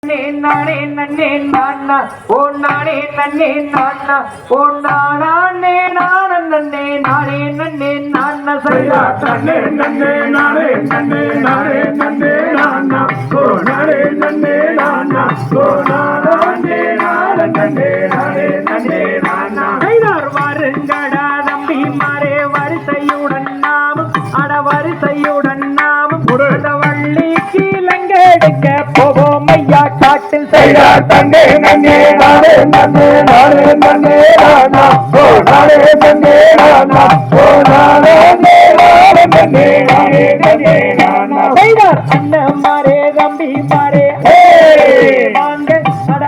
நானே நன்னே நானா ஓ நானே நன்னே நானா ஓ நானே நானே நன்னே நானே நன்னே நானா சரியா நன்னே நன்னே நானே நன்னே நானே நன்னே நானா ஓ நானே நன்னே நானா ஓ நானே நானே நன்னே நானே நன்னே நானா ஐயார் வாருங்கடா தம்பி மாரே வரிசையுடன் நாமும் அட வரிசையுடன் நாமும் வள்ளி கீழங்கெடுக்க போவோம் ஐயா காட்டில் செய்யா தன்னே நன்னே நானே நன்னே நானே நன்னே நானா ஓ நானே நன்னே நானா ஓ நானே நானே நன்னே நானே நன்னே நானா ஐயார் அண்ணன் மாரே தம்பி மாரே வாங்க அட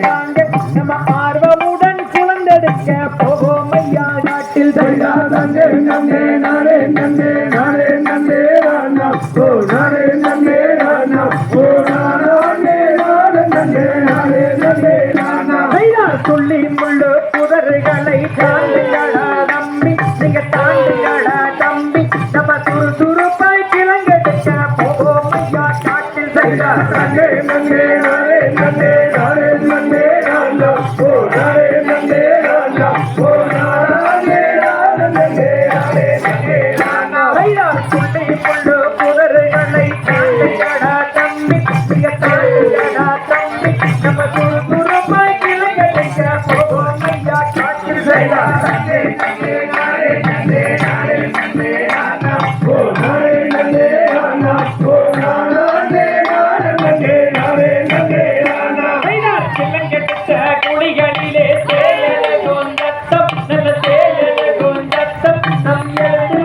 வாங்க நம்ம ஆர்வமுடன் குழந்தெடுக்க போவோம் ஐயா காட்டில் செய்யா தன்னே நன்னே நானே நன்னே நானே நன்னே நானா ஓ நானே நன்னே நானா ஓ நானே நானே நன்னே நானே நன்னே நானா ஐயார் சொல்லி முள்ளு புதர்களை தாண்டுங்களா தம்பி நீங்க தாண்டுங்களா தம்பி நம்ம சுறுசுறுப்பாய் கிழங்கெடுக்க போவோம் ஐயா காட்டில் செய்யா தன்னே நன்னே நானே நன்னே நானே நன்னே நானா ஓ நானே நன்னே நானா ஓ நானே நானே நன்னே நானே நன்னே நானா ஐயார் சொல்லி முள்ளு புதர்களை தாண்டுங்களா தம்பி நீங்க தாண்டுங்களா தம்பி நம்ம சுறுசுறுப்பாய் கிழங்கெடுக்க போவோம் ஐயா காட்டில் செய்யா தன்னே நன்னே நானே நன்னே நானே நன்னே நானா ஓ நானே நன்னே நானா ஓ நானே நானே நன்னே நானே நன்னே நானா ஐயார் கிழங்கெடுத்த குழிகளிலே சேயல கொண்டத்தம் நல்ல சேயல கொண்டத்தம் நம் எழுது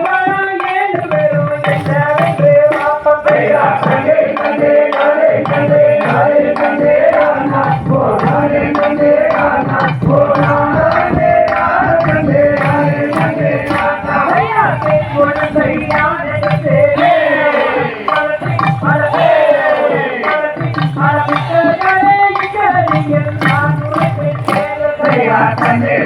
ஏழு பேரும் என்னவென்று வாப்பம் செய்யா தன்னே நன்னே நானே நன்னே நானே நன்னே நானா ஓ நானே நன்னே நானா ஓ நானே நானே நன்னே நானே நன்னே நானா ஐயார் குழந்தை யானே செய்யா தன்னே